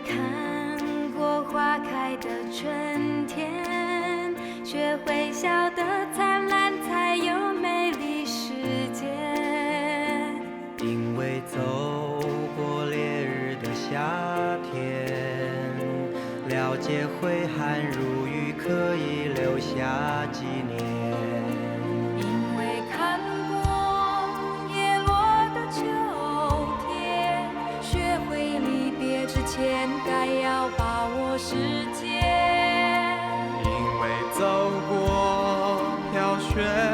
看过花开的春天，学会笑得灿烂，才有美丽世界。因为走过烈日的夏天，了解挥汗如雨可以留下纪念。因为看过叶落的秋天，学会离别之前该要把握时间。因为走过飘雪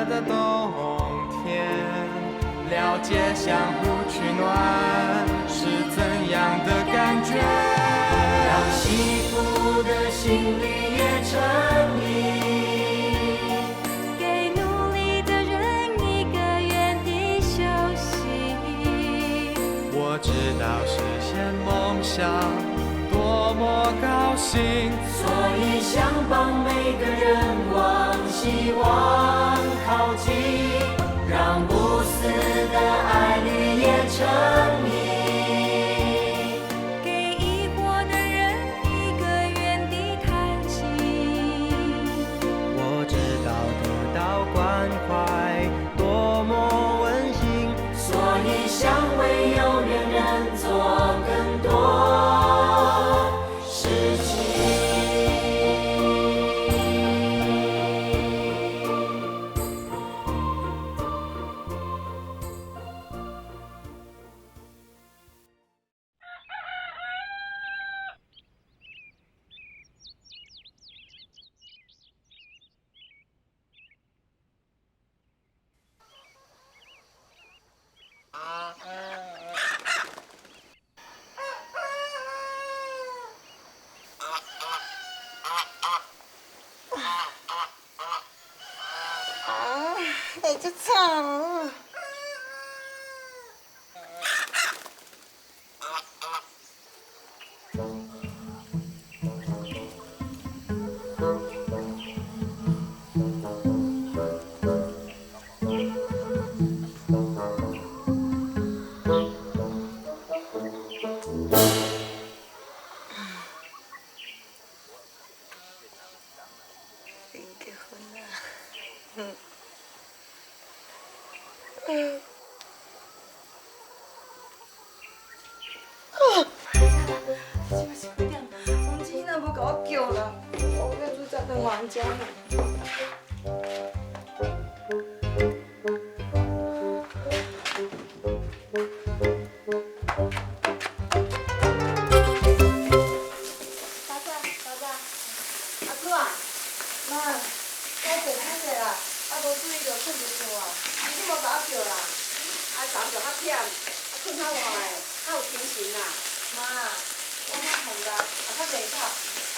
的冬天，了解相互取暖是怎样的感觉。让幸福的心里也成谜，给努力的人一个原地休息。我知道实现梦想多么高兴，所以想帮每个人往希望靠近，让不死的爱侣也成谜。给疑惑的人一个原地叹息。我知道得到关怀多么温馨，所以想为有缘人做更多事情。哎，这惨！已结婚了。是几点？王子那要甲我叫啦，我要煮早顿晚食呢。阿姑啊，妈，歹势啦，无注意着困着厝啊，你无甲我叫啦。昨昏就较忝，困较晚的，较有精神啦。妈，我较烦啦，也较袂吵，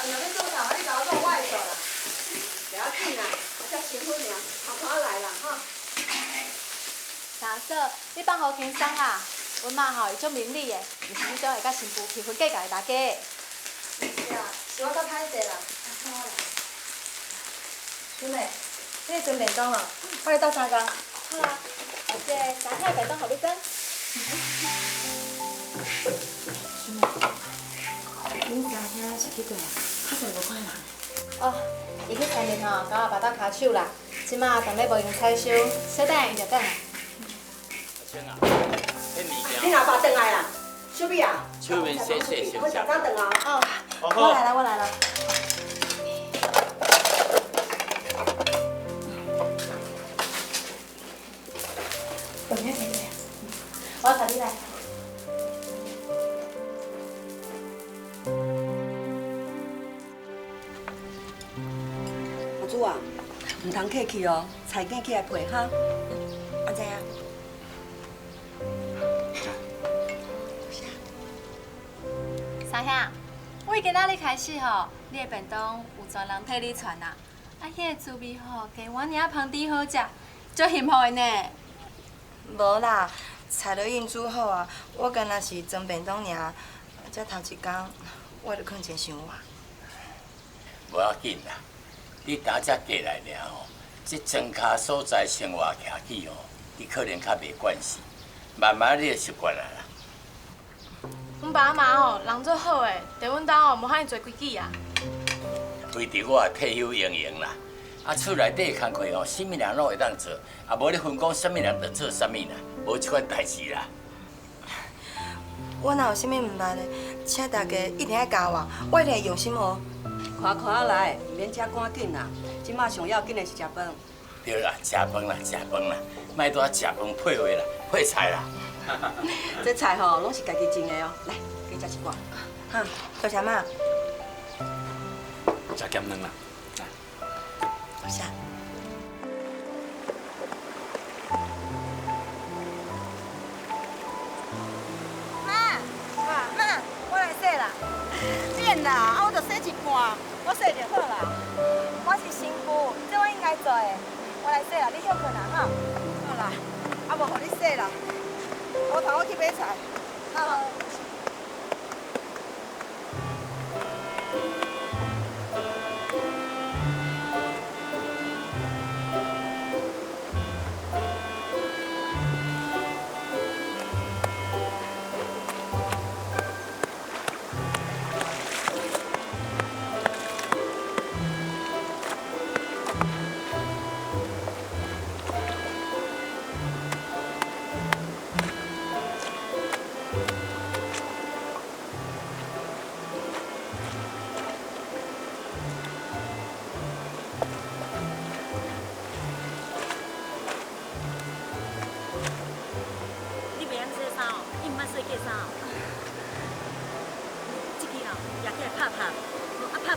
若要做啥，你甲我讲，我会做啦。袂要紧啦，才新婚尔，慢慢来啦，哈。三嫂，你放好轻松啦。阮妈吼伊足明理的，毋是迄种会甲新妇气氛计较的大家。是啊，是我较歹势啦，好啦。兄妹，你蒸便当哦，我来倒三工。好啊，后这三菜便当互你蒸。兄妹，恁三兄是去倒啊？较侪无看人。哦，伊去餐厅吼，甲我巴肚骹手啦。即马当咧无用采收，小等伊就等来。你阿爸转来啦？小美啊，手面洗洗洗我早早转啊。哦，我来了，我来了。等下等下，我带你来。阿祖啊，唔通客气哦，菜囝起来配哈。安怎样？三兄，我今仔日开始吼，你的便当有专人替你传啦。啊，迄个滋味吼，加我尔芳猪好食，足幸福的呢。无啦，菜都已经煮好啊，我干那是蒸便当尔。才头一工，我就囥真伤晚。无要紧啦，你今才过来尔吼，这庄脚所在生活徛起吼，你可能较袂惯势，慢慢你就习惯啦。阮爸妈吼人做好诶，伫阮兜吼无遐尼侪规矩啊。为着我退休营营啦，厝内底工课吼，啥物人拢会当做，无咧分讲啥物人着做啥物啦，无即款代志啦。我若有啥物唔捌的，请大家一定要教我一定会用心学。快快来，免遮赶紧啦！即马上要紧的是食饭。对啦，食饭啦，食饭啦，莫拄啊食饭配话啦，配菜啦。这菜吼拢是家己种的哦，来，加食一寡。哈，多谢妈。食咸蛋啦。多谢。妈，我来洗啦。免啦，我着洗一半，我洗就好啦。我是媳妇，这我应该做的。我来洗啦，你休困啦哈。好啦，啊无互你洗啦。我头我去买菜。好。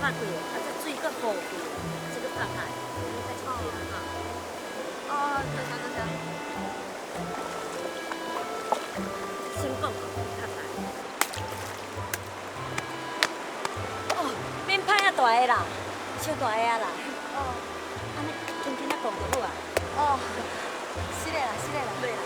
拍过，啊，这水搁好过，这个拍拍，你再炒啦哈。哦，多谢多谢。先讲拍拍。哦，免拍遐大个啦，小大个啦。哦，安尼轻轻仔讲就好啊。哦，是的啦，是的啦。对啦。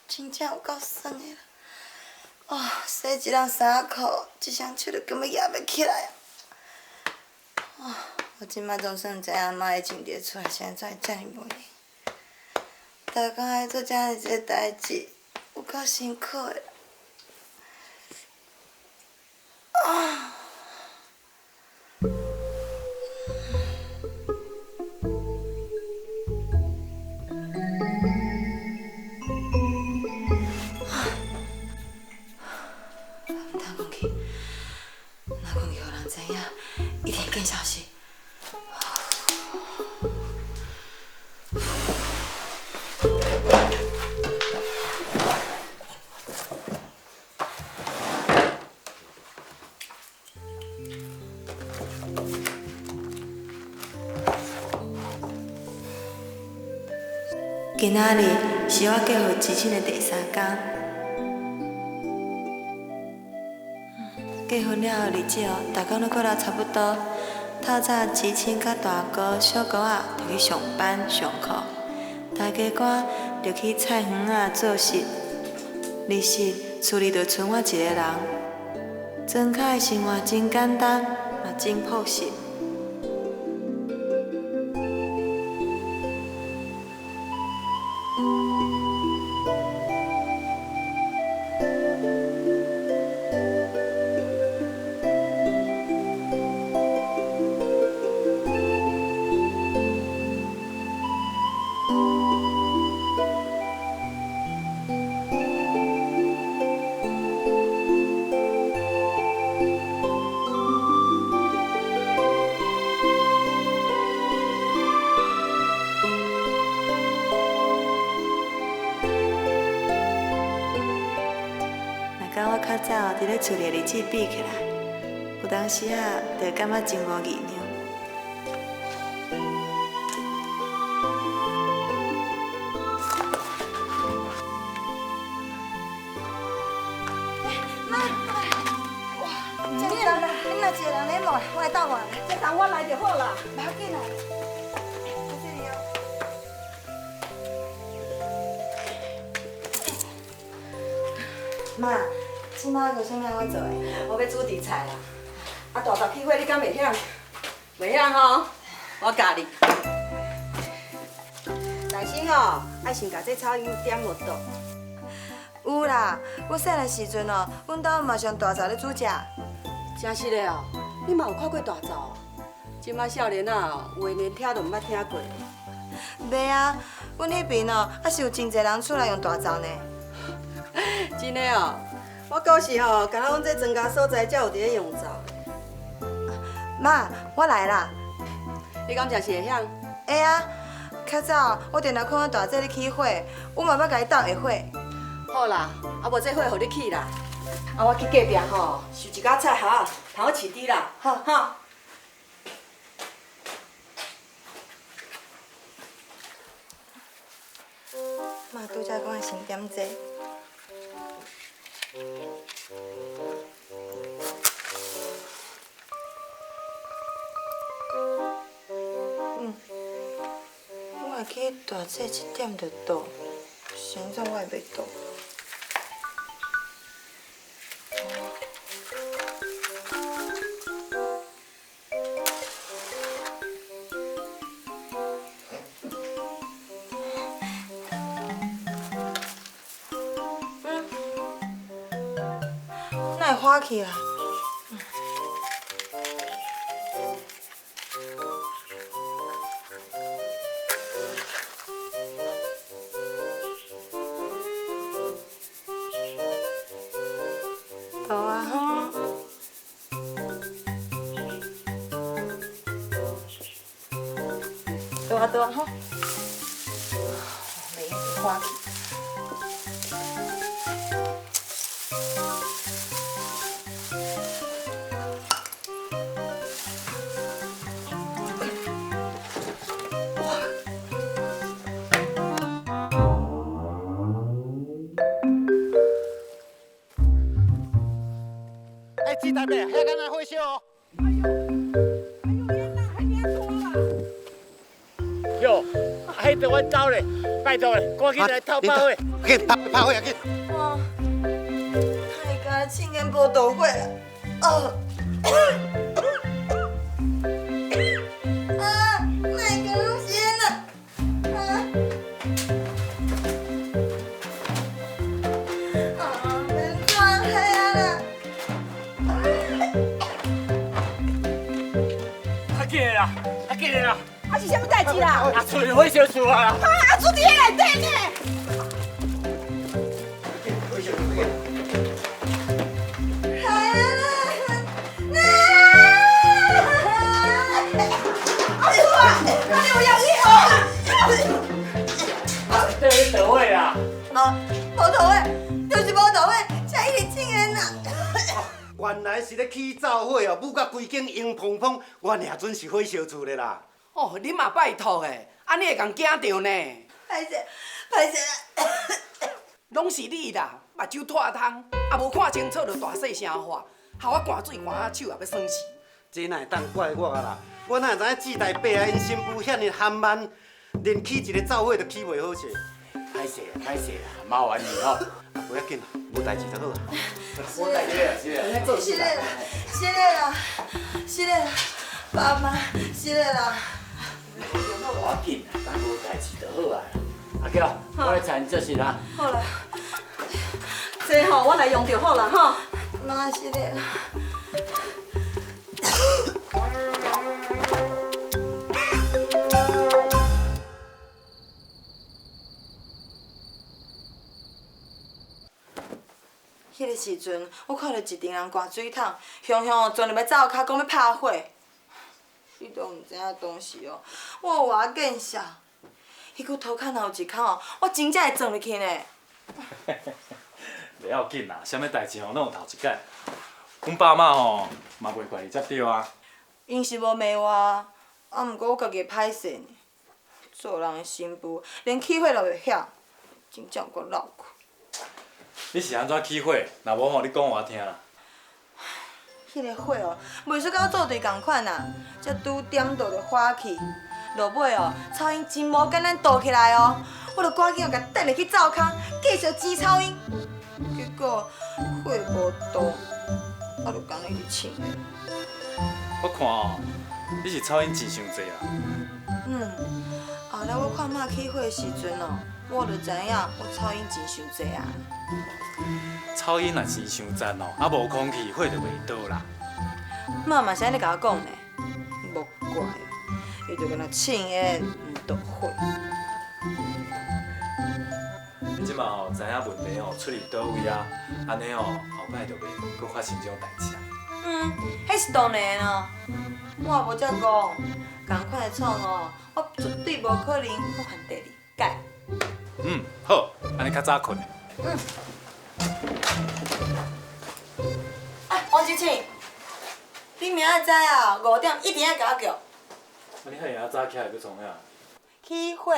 真正有够酸的啦！哦，洗一人3裤，一双手就根本举袂起来啊！哦，我即摆总算知影妈的情节出来，现在遮尔无用。逐工爱做遮尔一个代志，有够辛苦的。啊！一定更小心。今仔日是我结婚之前的第3天。结婚了后日子哦，大家拢过了差不多。透早知青甲大哥、小姑仔就去上班上课，大家官就去菜园仔做事。日时厝里就剩我一个人，庄脚的生活真简单，嘛真朴实。我较早伫咧厝里日子比起来，有当时啊，就感觉真无意义。来来，你若一个人咧摸，我来斗我。这当我来就好啦。不要紧啦，在这里哦。妈，即摆有啥物我做的？我要煮猪菜啦。啊，大灶起火你敢袂晓？袂晓吼，我教你。但是吼，爱先甲这草油点落肚。有啦，我细汉时阵哦，阮兜嘛上大灶咧煮食。真是的哦，你嘛有看过大灶哦？即摆少年啊，有的连听都毋捌听过。袂啊，阮迄边哦，还是有真侪人出来用大灶呢。真的哦，我古时吼，敢若阮这庄家所在才有伫咧用灶的。妈，我来啦。你敢真是会晓？会啊，较早我定定看阮大姐咧起火，我嘛要甲伊斗下火。好啦，啊无这火互你起啦。啊，我去隔壁吼，收一家菜盒，通我饲猪啦。好，好。妈拄则讲先点这。我会去大姐1点就到，先总我会袂到。哪会花起来？倒啊吼！倒啊倒啊吼！袂用花起。鸡蛋妹，遐敢若火烧哦。哟，迄着阮走咧，拜托咧，赶紧来偷拍火。紧拍火啊！紧。哇，太家亲眼无到火啊！哪个拢先啊？免转黑啊啦！紧个啦，紧个啦！啊是啥物代志啦？啊，厝火烧厝啊！啊，厝伫迄内底呢。这是倒位啦！无到位，就是无到位，才一直亲人呐。原来是咧起灶火哦，舞甲规间烟蓬蓬，我俩准是火烧厝的啦。哦，你嘛拜托诶，安尼会共惊着呢。歹势，歹势。拢是你啦，目睭脱窗，啊无看清楚就大细声话，害我汗水汗啊手也要酸死。这哪会当怪我啦？我哪会知影志大伯啊因新妇遐尼憨慢，连起一个灶火都起袂好势。歹势啦，歹势啦，麻烦你吼。不要紧啦，无代志就好啦。我代志啦，是啦。是嘞啦，是嘞啦，是嘞啦，爸妈，是嘞啦。无要紧啦，咱无代志就好啊。阿娇，我来请你做事啦。好啦，这吼我来用就好啦吼。妈，是嘞啦。迄个时阵，我看到一群人挂水桶，雄雄全入要走骹，讲要拍火。你都毋知影当时哦，我有偌见笑。迄个涂骹若有一口哦，我真正会撞入去呢。袂要紧啦，啥物代志吼，拢有头一届。阮爸妈吼嘛袂怪你才对啊。因是无骂我，啊，毋过我家己会歹势呢。做人的新妇，连起火都袂晓，真正有够闹苦。你是安怎起火？若无吼，你讲我听啦。迄个火哦，袂说甲我做对共款啊，才拄点到就火气，落尾哦，草因真无简单倒起来哦，我就赶紧哦甲等下去灶骹继续煮草因，结果火无倒，我就干那一直请的。我看哦，你是草因钱伤济啦。后来我看妈起火的时阵哦，我就知影我草因钱伤济啊。草因若钱伤赞哦，啊无空气火就袂倒啦。妈嘛是安尼甲我讲的，无怪哦，伊就敢若请的唔倒火。你即马吼知影问题吼出伫倒位啊，安尼吼后摆就袂搁发生这种代志啊。迄是当然哦。我也无则讲，共款的创哦，我绝对无可能搁犯第二届。好，安尼较早困。王志庆，你明仔载啊5点一定要甲我叫。你遐尔早起来去创啥？起火。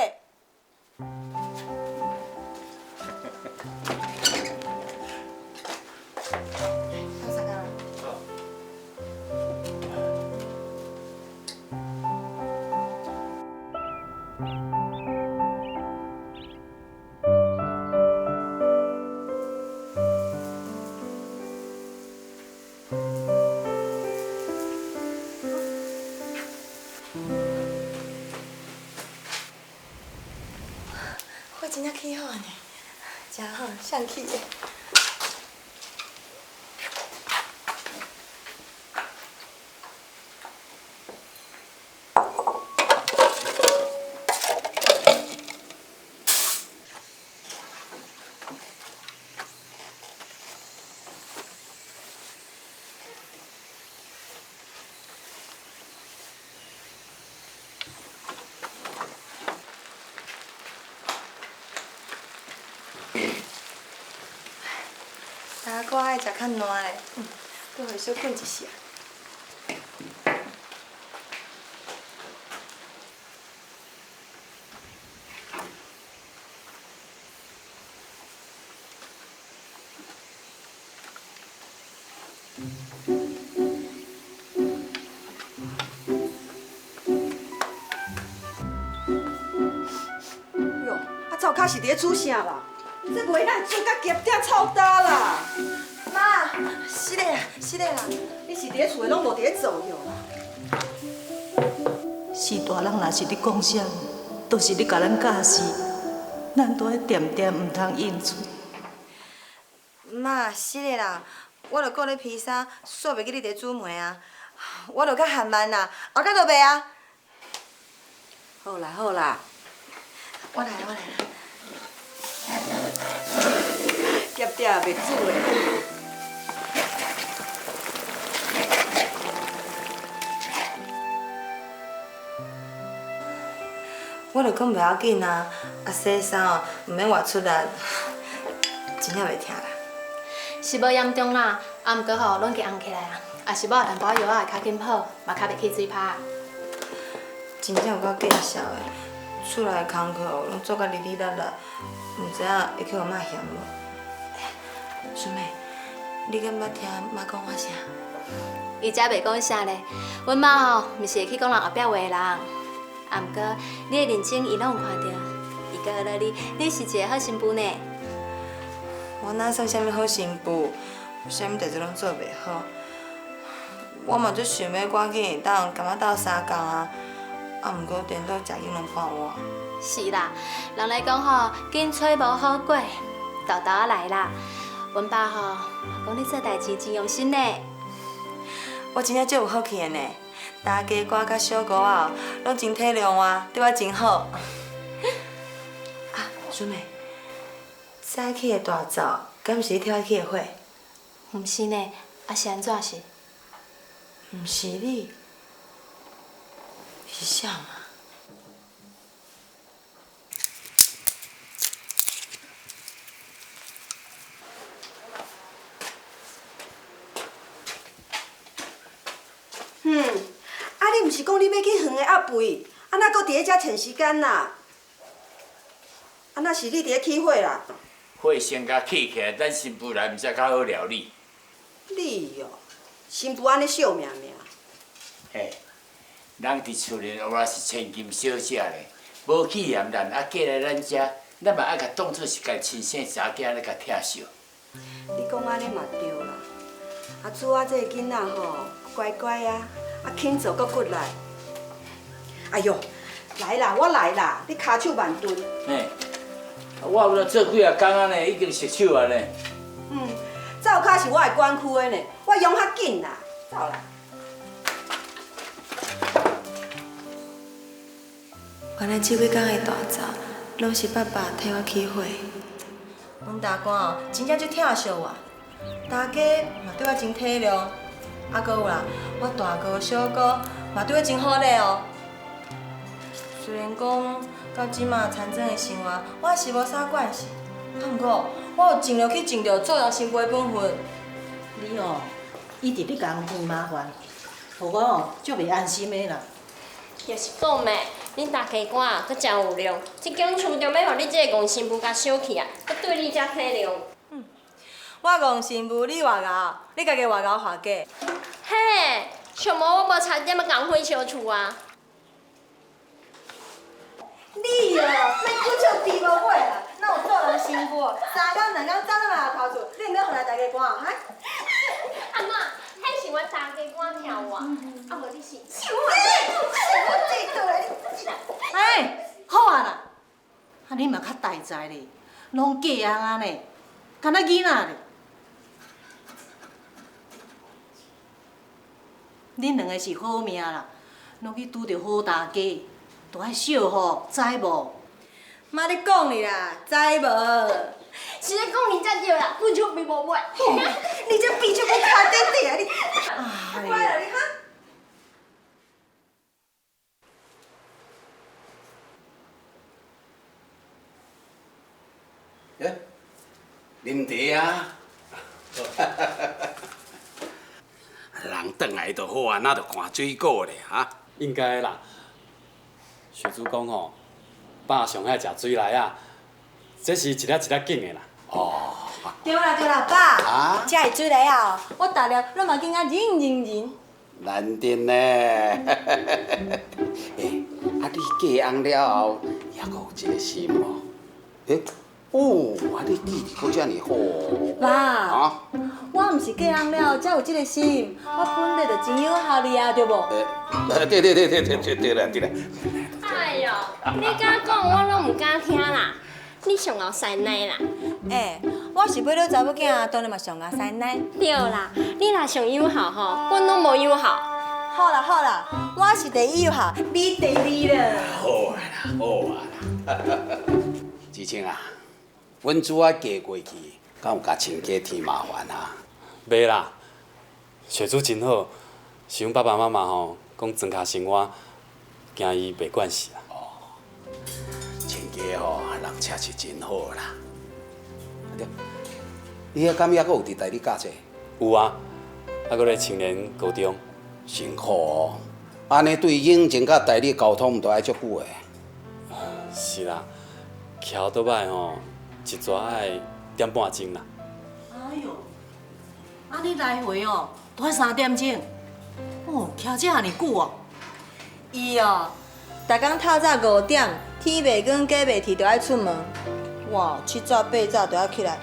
火真正起好呢，真好，上气的。大哥爱食较烂的，搁互伊小困一下。哟，啊灶骹是伫咧煮啥啦？这袂当煮甲夹点臭焦啦！妈，是的啦，是的啦，你是伫咧厝诶，拢无伫咧做哟啦。是大人若是咧讲啥，都是咧甲咱教示，咱都爱点点，唔通应嘴。妈，是的啦，我著顾咧披衫，煞袂记你伫咧煮糜啊，我著较含慢啦，后摆就袂啊。好啦好啦，我来我来。夹点也袂煮嘞。我著讲袂要紧啊，啊洗衫哦，毋免外出力，真正袂疼啦。是无严重啦，啊毋过吼，软计红起来啊，也是要淡薄药仔会较紧好，嘛较袂起水泡。真正有够见效的，厝内工课拢做甲哩哩啦啦，毋知影会去互妈嫌无？孙妹，你敢捌听妈讲我啥？伊才袂讲啥咧，阮妈吼，毋是会去讲人后壁话的人，啊毋过你的认真伊拢有看到，伊教了你是一个好媳妇呢。我哪算啥物好媳妇？啥物代志拢做袂好，我嘛最想要赶紧会当甘仔斗相共啊，啊毋过颠倒食紧拢伴我。是啦，人来讲吼，紧找无好过，豆豆仔来啦。阮爸吼，讲你做代志真用心呢。我真正足有福气的呢，大家歌甲小歌啊，拢真体谅我，对我真好。啊，孙妹，早起的大灶，敢毋是你挑起的火？毋是呢，啊是安怎是？毋是你，是啥嘛？啊你毋是讲你要去远的鸭肥，啊哪搁伫咧遮趁时间啦？啊那是你伫咧起火啦？火先甲起起来，咱媳妇来，毋则较好料理。你哦，新妇安尼惜命命。嘿，人伫厝里活是千金小姐咧，无去嫌咱，啊，嫁来咱遮，咱嘛爱甲当作是家亲生查囝咧甲疼惜。你讲安尼嘛对啦。啊，主啊，这个囡仔吼，乖乖啊，啊，肯做搁骨力。哎哟，来啦，我来啦，你骹手慢蹲。嘿，我有咧做几啊工啊呢，已经熟手啊呢。灶骹是我的管区的呢，我用较紧啦，走啦。原来这几天的大灶，拢是爸爸替我起火。阮大官哦，真正足疼惜我，大家嘛对我真体谅。啊，搁有啦，我大哥、小哥嘛对我真好咧哦。虽然讲到即马田庄的生活，我还是无啥惯势，啊，毋过我有尽量去尽着做人新妇的本分。你哦，一直咧共人添麻烦，互我哦足袂安心的啦。就是讲咩，恁大家官啊，佫真有量，即间厝着要互你这个戆新妇甲收起啊，佫对你遮体谅。我戆新妇，你外敖，你家己外敖化假。嘿，上无我无差点要共火烧厝啊！你哦，免久笑猪无尾啦，哪有做人新妇哦？3天2天早就来头厝，你毋免互来大家赶啊，哈？阿嬷，迄是阮大家官跳我，啊无你是。哎，好啊啦，啊你嘛较大才咧，拢嫁人啊呢，敢若囡仔咧。恁两个是好命啦，拢去拄着好大家，都爱惜福，知无？妈咧讲你啦，知无？是咧讲你才对啦，阮厝边无尾。你这比就不卡点点啊你！哎乖了你哈。啉茶啊！人转来就好啊，哪着看水果咧哈？应该啦。许主讲吼，爸上爱食水来啊，这是一粒一粒紧的啦。哦。对啦，爸。啊。这是水来啊！我大粒，咱嘛紧啊忍。难定呢。诶，啊你嫁翁了后，也阁有一个心哦。诶。哦，啊！你记忆阁遮尔好哦。爸，啊，我毋是嫁人了才有这个心，我本来就真有孝你啊，对无？对啦。哎哟，你敢讲我拢唔敢听啦，你上后塞奶啦。我是买了查某囝，当然嘛上后塞奶。对啦，你若上有效吼，阮拢无有效。好啦，我是第一有效，你第二了。好啊。志清啊。阮主啊嫁过去，敢有甲亲家添麻烦啊？袂啦，小主真好，是阮爸爸妈妈吼讲庄脚生活，惊伊袂惯势啊。亲家吼，人车是真好啦。对，你遐敢抑阁有伫代理教册？有啊，还阁咧青年高中。辛苦哦，安尼对应征甲代理交通，毋着爱足久诶。是啦，桥倒摆吼。一逝爱点半钟啦。哎哟，啊你来回哦，都要3点钟。哦，徛这遐尼久哦。伊哦，逐工透早5点，天袂光鸡袂啼，就爱出门。哇，7早8早就要起来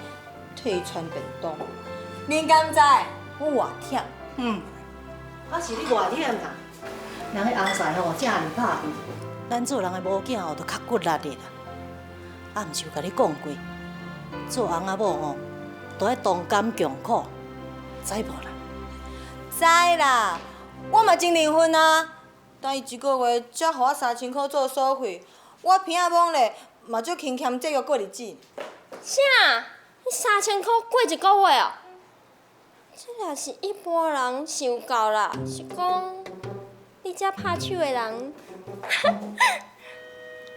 替伊穿便当。恁敢知？我偌忝。啊是你偌忝啦。人迄翁婿吼，这尔拍拼，咱做人的某囝吼，就较骨力的啦。啊，毋是有甲你讲过，做翁仔某吼，都爱同甘共苦，知无啦？知啦，我嘛真离婚啊。但伊1个月才互我3000块做所费，我偏仔懵咧，嘛足轻欠节约过日子。啥？你3000块过1个月哦？这若是一般人想到啦，是讲你遮拍手的人。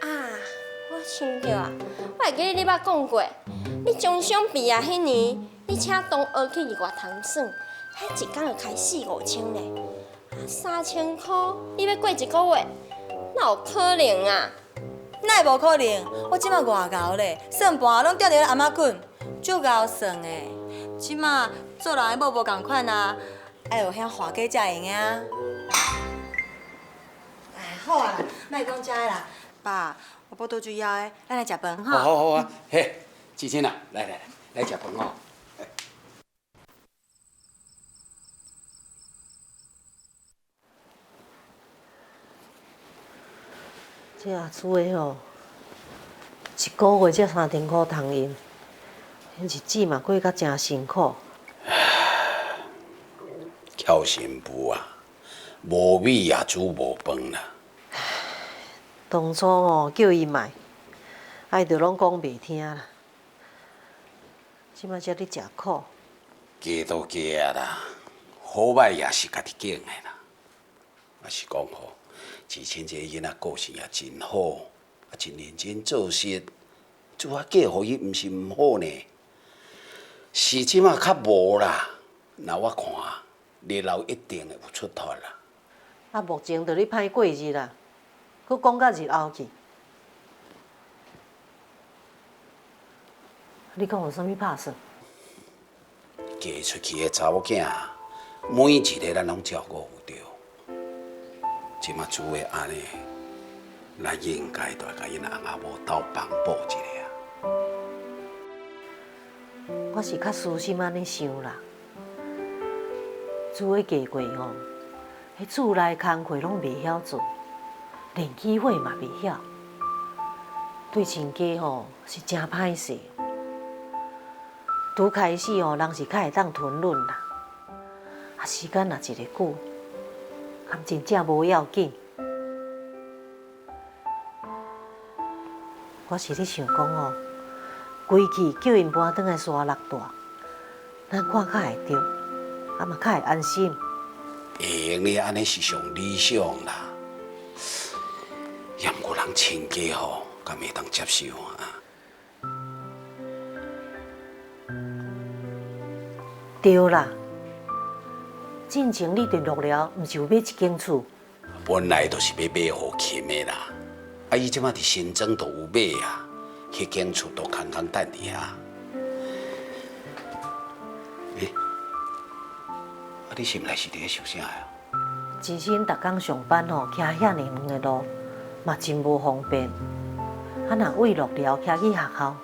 啊！我想着啊，我会记得你捌讲过，你中商毕业迄年，你请同学去日月潭耍，迄一工就开4、5千咧。啊，3000块，你要过1个月，哪有可能啊？哪会无可能？我即马外敖咧，算盘拢吊伫咧阿妈捆，足敖算的。即马做人的某无共款啊，爱有遐花假才会用啊。哎，好啊，莫讲遮个啦。爸，我肚子枵的，咱来食饭哈。好啊，嘿，志清啊，来食饭哦。这阿厝的吼，一个月才3,000块通用，日子嘛过甲真辛苦。巧媳妇啊，无米也煮无饭啦。当初吼叫伊卖，伊就拢讲袂听啦。即摆才咧食苦。加都加啊啦，好歹也是家己拣的啦。啊是讲吼，志清这个囡仔个性也真好，啊真认真做事，做啊嫁互伊，毋是毋好呢。是即马较无啦，那我看日后一定会有出头啦。啊，目前就咧歹过日啦，佮讲到日后去。你讲有啥物拍算？嫁出去的查某囝，每一个咱拢照顾有着。即马煮的安尼，咱应该着甲因翁仔某斗帮补一下。我是较私心安尼想啦。煮的嫁过吼，迄厝内工课拢袂晓做，连起火嘛袂晓，对亲家吼是真歹势。拄开始吼，人是较会当吞忍啦，啊时间若一个久，含真正无要紧。我是咧想讲吼，规矩叫因搬转来沙六大，咱看较会着，啊嘛较会安心。会用呢，安尼是上理想啦。也毋过人亲家吼，敢会当接受啊？对啦，进前你着录了，毋是有买一间厝？本来就是要买互琴的啦，啊伊即马伫新庄都有买啊，迄间厝都空空等伫遐。啊你心内是伫咧想啥呀？之前逐工上班吼，徛遐尔远的路，嘛真无方便。啊，若为录了徛去学校，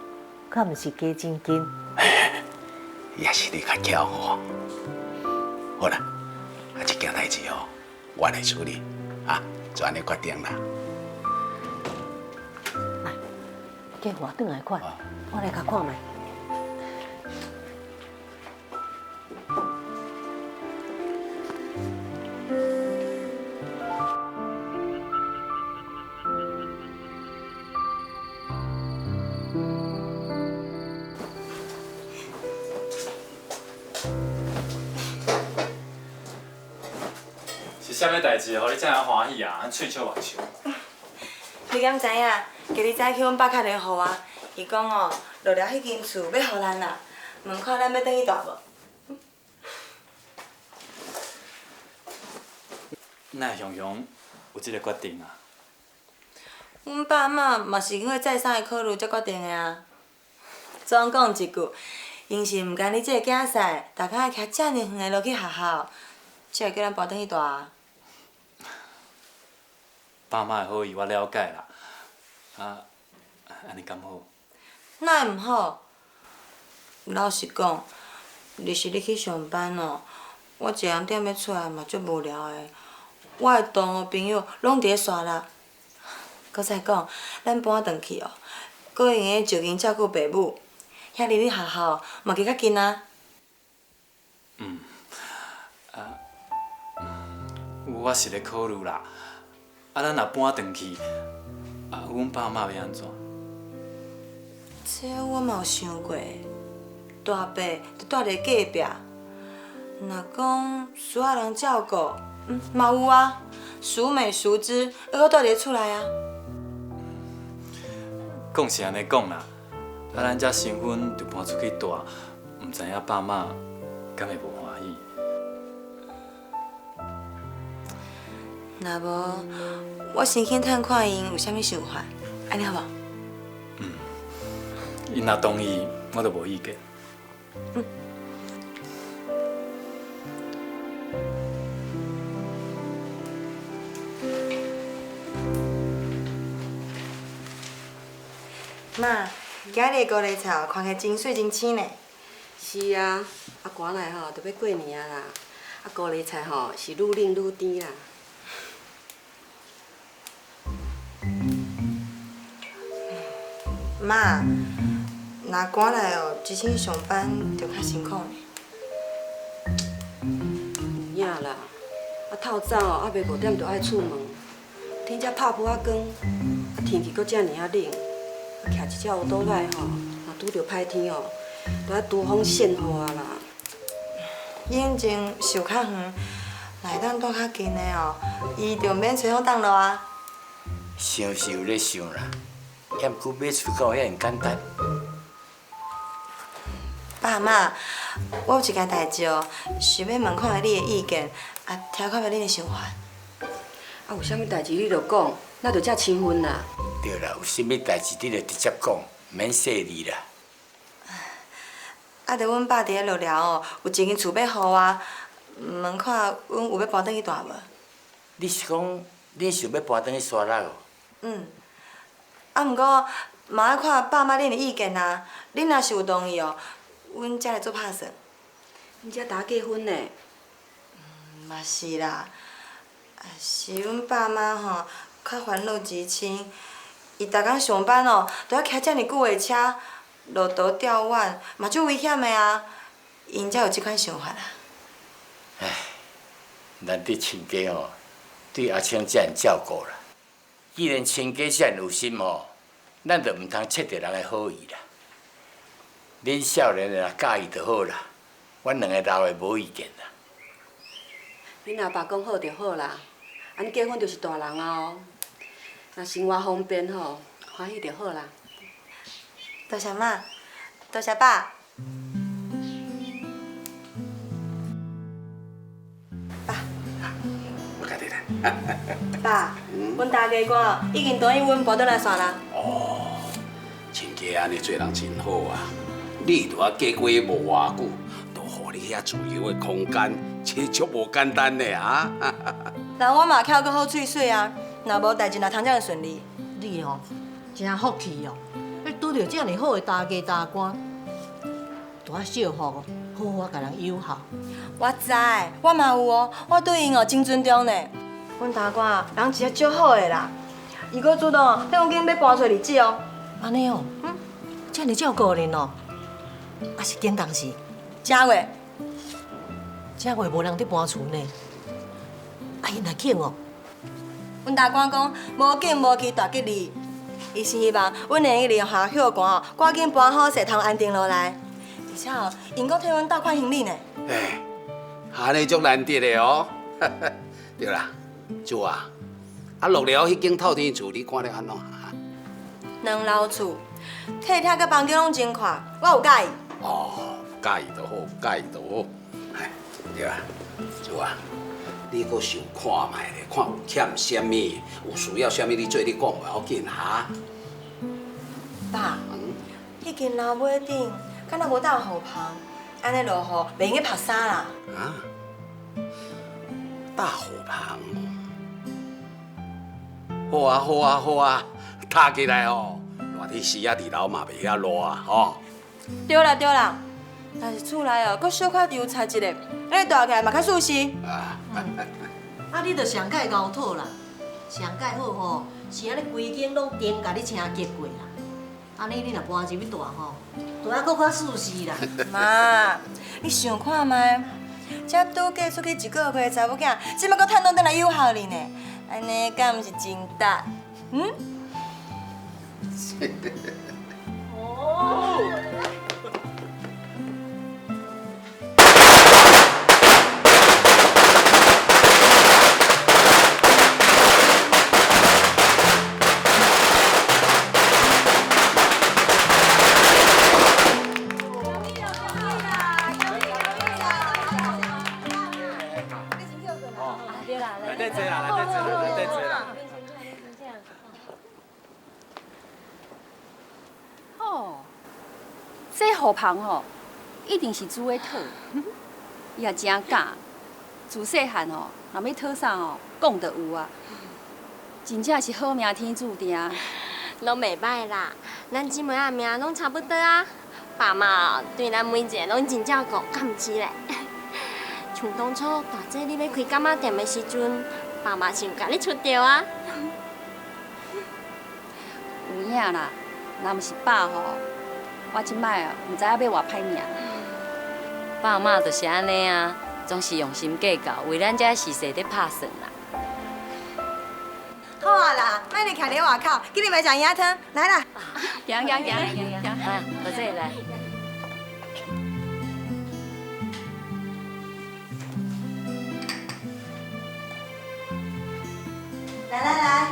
敢毋是加真紧？也是你较巧吼。好啦，啊，这件代志吼，我来处理，啊，就安尼决定啦。来，叫我转来看，我来甲看卖。是啥物代志，互你这样欢喜啊？喙笑目笑。你敢知影？今日早起阮爸打电话互我，伊讲哦，录了迄间厝要互咱啦，问看咱要转去住无？那雄雄有这个决定啊？阮爸妈嘛是因为再三的考虑才决定的啊。总讲一句，因是毋甘你这个囝婿，逐工要徛遮尔远的路去学校，才会叫咱搬转去住啊。爸妈的好意我了解啦，啊，安尼敢好？哪会毋好？老实讲，日时你去上班哦，我1点要出来嘛，足无聊的。我的同学朋友拢伫咧沙拉。搁再讲，咱搬转去哦，搁会用个就近照顾爸母，遐离你学校嘛加较近啊。我是咧考虑啦，啊，咱若搬转去，啊，阮爸妈要安怎？这我嘛有想过，大伯就住伫隔壁。若讲需要人照顾，嘛有啊，孰美孰知，还搁住伫厝内啊。讲是安尼讲啦，啊，咱遮新婚就搬出去住，毋知影爸妈敢会无欢喜？若无，我先去探看因有啥物想法，安尼好无？因若同意，我就无意见。妈，今日的高丽菜看起来真水真青呢。是啊，啊寒来吼，就要过年啊啦。啊高丽菜吼是愈冷愈甜啦。妈，若赶来哦，之前上班就较辛苦呢。有影啦，啊透早哦，还袂5点就爱出门，天才拍不啊光，啊天气搁遮尔啊冷，啊徛一只乌倒来吼，若拄着歹天哦，就爱拄风扇雨啊啦。眼睛受较远，来当住较近的哦，伊就免吹风挡落啊。想是有咧想啦，也毋过买厝到遐尔简单。爸妈，我有一件代志哦，想要问看下你的意见，啊，听看下恁的想法。啊有啥物代志你着讲，咱着才亲婚啦。对啦，有啥物代志你着直接讲，免细腻啦。啊，着阮爸伫咧路寮哦，有一间厝要互我，问看阮有要搬转去住无？你是讲恁想要搬转去沙拉哦？啊，毋过嘛要看爸妈恁的意见啊。恁若是有同意哦，阮才来做拍算。恁才刚结婚呢。嘛是啦，是阮爸妈吼较烦恼之亲，伊逐工上班哦，都要开遮尔久的车，路途遥远，嘛足危险的啊，因才有即款想法啦。唉，咱对亲家哦，对阿青遮尔照顾啦。既然亲家遮尔有心哦，咱就毋通切着人的好意啦。恁少年的若介意就好啦，阮两个老的无意见啦。恁阿爸讲好就好啦，安尼结婚就是大人啊哦，若生活方便吼，欢喜就好啦。多谢妈，多谢爸。我家己来。爸，阮大家官已经同意阮搬转来山啦。哦，亲家安尼做人真好啊！你拄啊嫁过无偌久，都互你遐自由的空间，其实足无简单的啊！人我嘛巧搁好喙水啊，若无代志若通这样顺利。你哦，真福气哦，你拄着这么好的大家大官，大小福哦，好好甲人友好。我知，我嘛有哦，我对因哦真尊重呢。阮大官啊，人真足好的啦，伊搁主动叫阮紧要搬出日子哦。安尼哦，这么照顾恁哦，啊是紧当时，正月，这月无人伫搬厝呢，啊因若紧哦。阮大官讲无紧无期大吉利，伊是希望阮能去利用下休官哦，赶紧搬好势，通安定落来。而且哦，因搁替阮贷款行李呢。哎，安尼足难得的哦。对啦，主啊，啊落了迄间透天厝，你看了安怎？两楼厝，客厅甲房间拢真宽，我有介意。哦，介意就好，介意就好。哎，对啊，主啊，你搁想看卖咧，看有欠啥物，有需要啥物，你做你讲袂要紧哈。爸，迄间楼尾顶敢若无搭雨棚，安尼落雨袂用去晒衫啦。啊？大雨棚哦。好啊，好啊，好啊，搭起来哦，热天时啊，二楼嘛袂遐热啊，吼。对啦对啦，但是厝内哦，搁小可油菜一个，安尼大起来嘛较舒适。啊，你着上盖熬土啦，上盖好吼，是安尼规间拢电甲你清洁过啦。安尼你若搬入去住吼，就还搁较舒适啦。妈，你想看卖？才拄嫁出去1个月的查某囝，即摆搁趁倒转来友好你呢，安尼敢毋是真值？来坐啦，来坐啦。哦，这雨棚吼，一定是煮的讨，伊也真敢。自细汉吼，若要讨啥吼，讲就有啊。真正是好命天注定。拢袂歹啦，咱姊妹仔命拢差不多啊。爸妈对咱每一个拢真照顾，敢毋是咧？像当初大姐你要开干妈店的时阵，爸妈是有甲你出调啊。有影啦，若毋是爸吼，我即摆哦，毋知影要偌歹命。爸妈就是安尼啊，总是用心计较，为咱遮时势咧拍算啦。好啊啦，莫你徛伫外口，今日来食鸭汤，来啦。行，啊，好这来。来，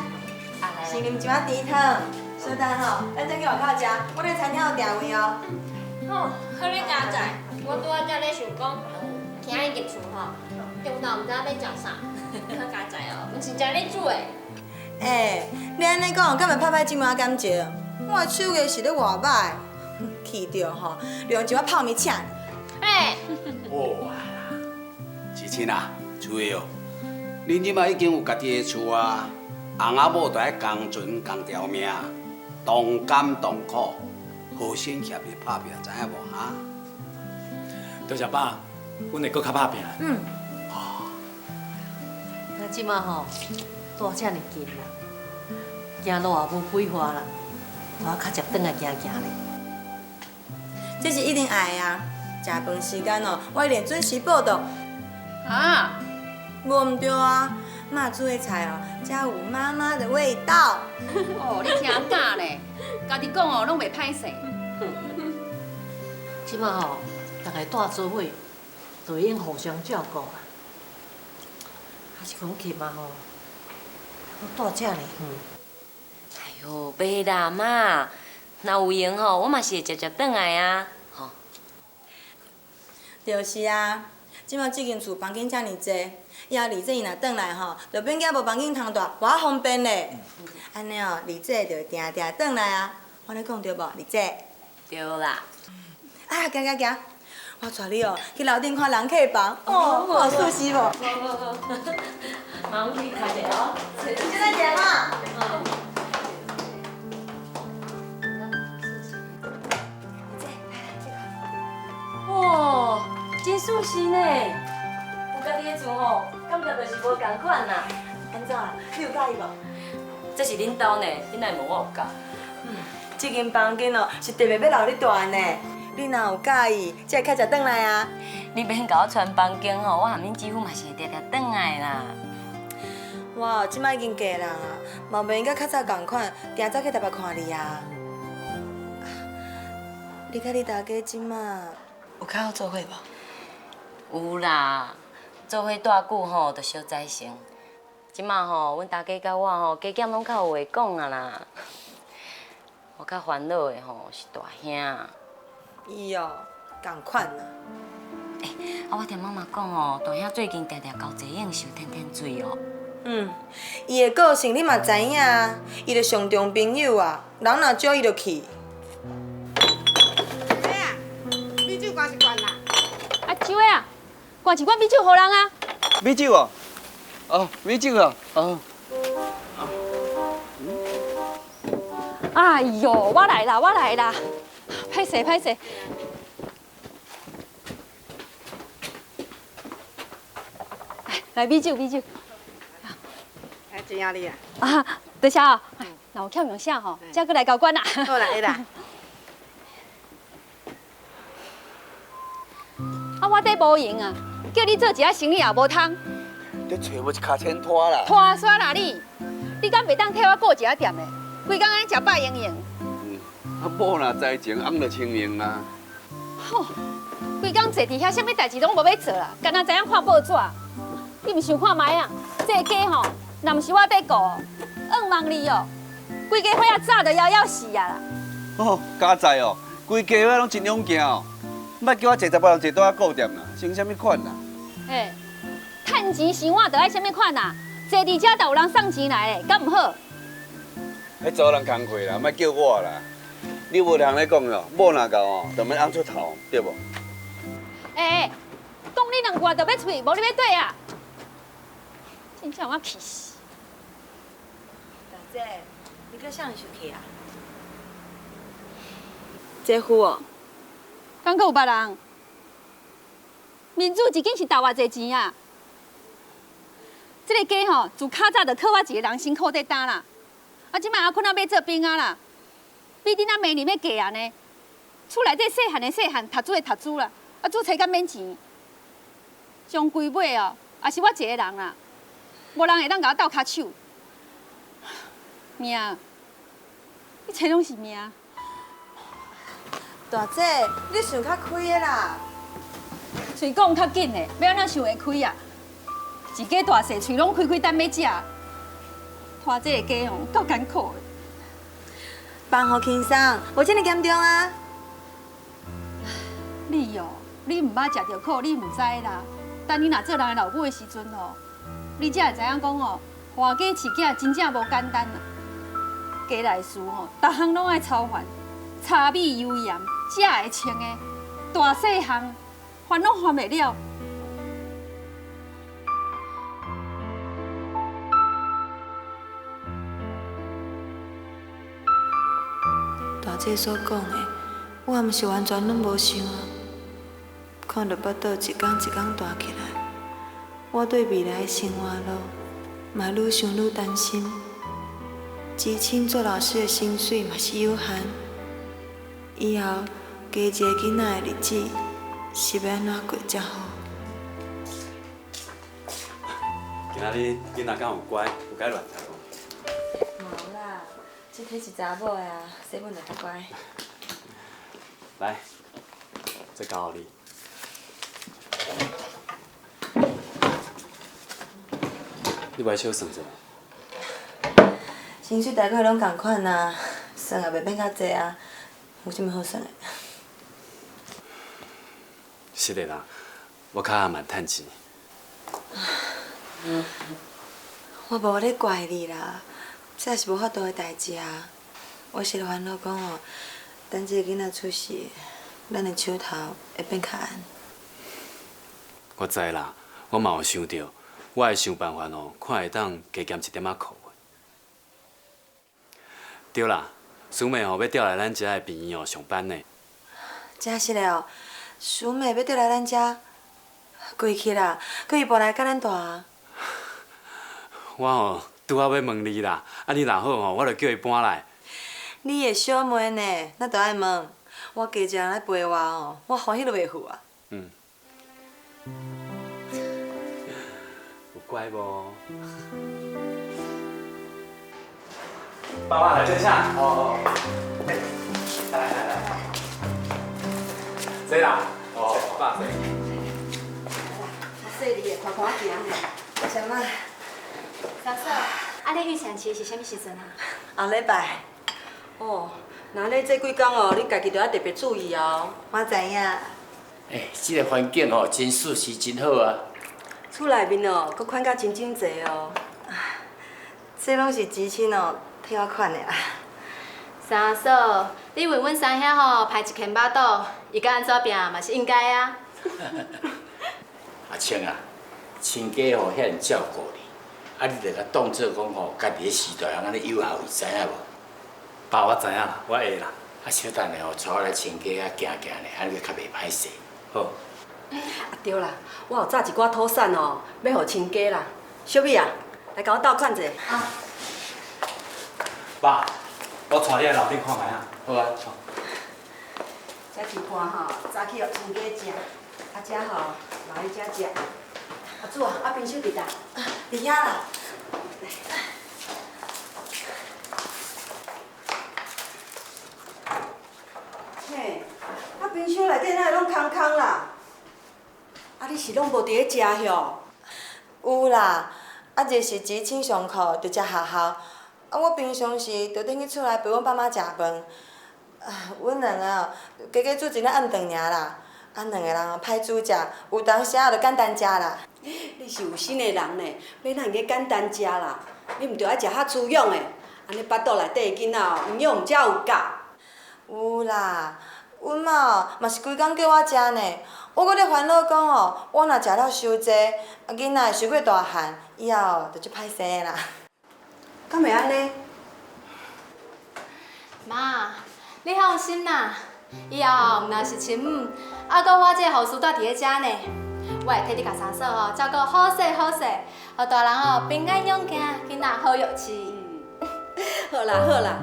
先啉一碗甜汤。小等吼，咱再去外口食，我咧餐厅有定位哦。好，好你加载，我拄仔才咧想讲，今日入厝吼，中昼毋知要食啥，好加载哦，毋是食你煮的。你安尼讲，敢会拍拍姊妹仔感情？我的手艺是咧偌歹，去着吼，用一碗泡面请。哇啦，志清啊，厝的哦，恁即摆已经有家己的厝啊，翁仔某就爱共存共条命，同甘同苦，好心协力拍拼，知影无哈？多谢爸，阮会搁较拍拼。咱即马吼住遮尔近啦，行路也无几花啦，我较接转来行行咧。这是一定爱的啊！食饭时间哦，我一定准时报到。啊，无毋对啊，妈煮的菜哦，才有妈妈的味道。哦，你听假咧，家己讲哦，拢袂歹势。即马吼，大家住做伙，就应互相照顾啦。还是讲去嘛吼，我住遮尔远。哎呦，袂啦妈，若有闲吼，我嘛是会接转来啊，吼。就是啊，即马这间厝房间遮尔济，以后丽姐伊若转来吼，就变囝无房间通住，偌方便咧。安尼哦，丽姐就会定定转来啊。我咧讲对无，丽姐？对啦。啊，行，我带你哦去楼顶看人客房，哦，好舒适无？妈，我去开者哦。现在点嘛？哇，真舒适呢！有家己的厝吼，感觉就是无共款啦。安怎啊？你有介意无？这是恁兜呢，恁来问我有教。这间房间哦是特别要留你住的呢。你若有介意，才会较早转来啊。你免甲我传房间吼，我含恁姊夫嘛是会常常转来啦。我即摆已经嫁人啊，嘛袂用甲较早共款，定早去台北看你啊。你甲你大家即摆有较好做伙无？有啦，做伙偌久吼，就小知性。即马吼，阮大家甲我吼，加减拢较有话讲啊啦。我较烦恼的吼是大兄。伊哦，共款啊。我听妈妈讲哦，大兄最近常常交济应酬，天天醉哦。伊的个性你嘛知影啊，伊就上重朋友啊，人若少伊就去。哎呀，米酒关是关啦。啊，酒的啊，关一罐米酒互人啊。米酒哦，哦，米酒哦，哦。哎呦，我来啦，歹势。来米酒。哎，真压力啊！啊，多谢哦。那有欠用啥吼，再过来交关啦。好啦，会啦。啊，我底无闲啊，叫你做一下生意也无通。你找无一卡钱拖啦。拖煞啦你！你敢袂当替我顾一下店的？规工安尼食饱盈盈。啊，某若知情，翁就清明啊。吼，规工坐伫遐，啥物代志拢无要做啦，干那知影看报纸。你毋想看卖啊？这个家吼，若毋是我在顾，冤枉你哦！规家伙仔早就夭夭死啊啦！哦，加在哦，规家伙拢真勇行哦。莫叫我坐10个人坐倒顾店啦，穿啥物款啦？嘿，趁钱生活着爱啥物款啊？坐伫遮就有人送钱来嘞，敢毋好？迄做人工课啦，莫叫我啦。你无通咧讲咯，某若到哦，就免昂出头，对无？讲你两句就要喙，无你要对啊！真正我气死！大姐，你搁啥物生气啊？姐夫哦，敢阁有别人？民主一间是投偌济钱啊？这个家吼，自较早就靠我一个人辛苦在担啦。啊，即摆阿坤仔要做兵仔啦，比恁仔明年要嫁安尼。厝内底细汉的细汉，读书的读书啦，啊，做册敢免钱。上规尾哦，也是我一个人啦，无人会当甲我斗骹手。命，一切拢是命。大姐，你想较开的啦。嘴讲较紧的，要安怎想会开啊？一家大细，嘴拢开开等要食，拖这个家哦，够艰苦的。放互轻松，无这么严重啊。你哦，你毋捌食着苦，你毋知啦。等你若做人的老母的时阵哦，你才会知影讲哦，换家饲囝真正无简单啦。家内事吼，逐项拢爱操烦，柴米油盐、食的穿的，大细项烦拢烦袂了。大姐所讲的，我毋是完全拢无想啊。看着腹肚一天一天大起来，我对未来的生活路嘛愈想愈担心。知青做老师的薪水嘛是有限，以后加一个囡仔的日子是要安怎过才好？今仔日囡仔敢有乖，有该乱读无？无啦，这体是查某的啊，细本就较乖。来，这交互你。你袂小算者？薪水大概拢同款啊，算也袂变较济啊，有啥物好算的？是的啦，我较暗趁钱。我无咧怪你啦，这也是无法度的代志啊。我是烦恼讲哦，等这个囡仔出世，咱的手头会变较暗。我知啦，我嘛有想到，我会想办法哦，看会当加减一点仔课。对啦，师妹吼要调来咱遮的病院哦上班呢。真是的哦，师妹要调来咱遮，过去啦，可以搬来甲咱住啊。我吼拄好要问你啦，啊你若好吼，我就叫伊搬来。你的小妹呢？咱都爱问。我家一人来陪我哦，我欢喜都袂赴啊。嗯。有乖无？爸爸来坐下。哦。来。坐啦。哦，爸坐。细哩的，看看行呢。什么？嫂嫂，啊，你预产期是啥物时阵啊？后礼拜。哦，那你这几工哦，你家己都要特别注意哦。我知影。这个环境哦，真舒适，真好啊。厝内面哦，佫款甲真济哦。这拢是知青哦替我款的啦。嫂嫂，你为阮三兄吼排一间巴肚，伊甲安怎拼嘛是应该啊。阿青啊，亲家吼遐尼照顾你，啊你著甲当做讲吼，家己的时代人安尼友好，知影无？爸，我知影啦，我会啦。啊，小等下吼，带我来亲家啊行行咧，安尼较袂歹势。好。啊对啦，我有炸一寡土产哦，要互亲家啦。小美啊，来甲我斗款者。啊。爸，我带你来楼顶看卖啊。好啊。这一盘吼，早起互亲家食，啊这吼留伊遮食。阿祖啊，啊冰箱伫倒？伫遐啦。嘿，啊冰箱内底哪会拢空空啦？啊你是拢无伫咧食哟？有啦，啊日是知青上课就食学校，啊我平常时就等去厝内陪阮爸妈食饭。阮两个哦，加加煮一个暗顿尔啦。啊两个人哦歹煮食，有当时啊就简单食啦。你是有心的人呢，要哪会个简单食啦？你毋着爱食较滋养的，安尼腹肚内底的囡仔哦，营养才有够。有啦，阮妈哦嘛是规工叫我食呢。我搁咧烦恼讲哦，我若食了伤济，啊囡仔会伤过大汉，以后就足歹势啦。敢会安尼？妈，你放心啦，以后若是亲母，还阁我这个护士住伫咧遮呢，我会替你甲三嫂吼照顾好势好势，互大人吼平安勇健，囡仔好有气。好啦好啦，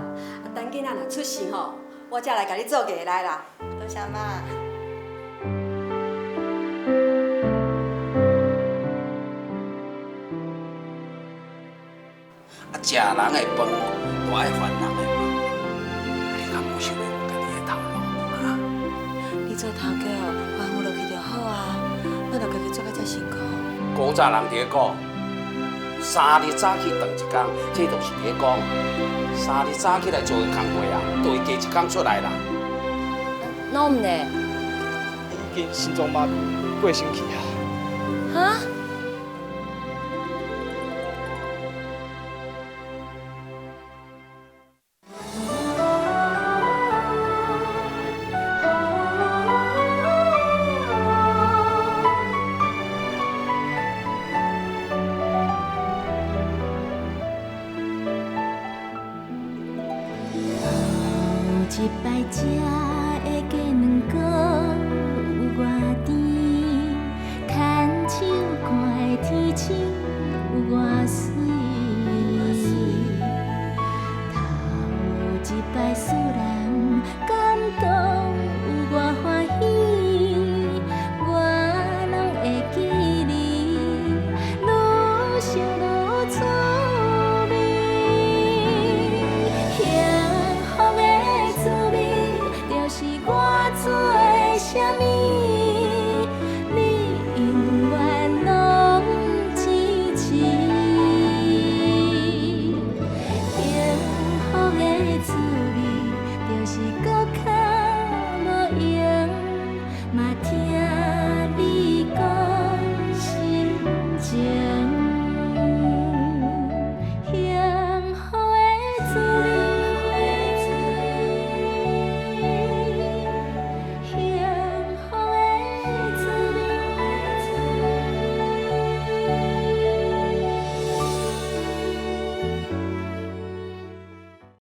等囡仔若出事吼，我才来甲你做嫁来啦。多谢妈。食人的饭，都爱还人的梦。你敢有想过有家己的头路啊？你做头家哦，还有落去就好啊，咱着家己做甲遮辛苦。古早人伫咧讲，3日早起顿一工，这就是咧讲3日早起来做的工课啊，就会加一工出来啦。哪唔呢？已经心脏麻痹，过身去啊。哈？一摆食的鸡卵糕有偌甜，牵手看的天星有偌水。头一摆思来。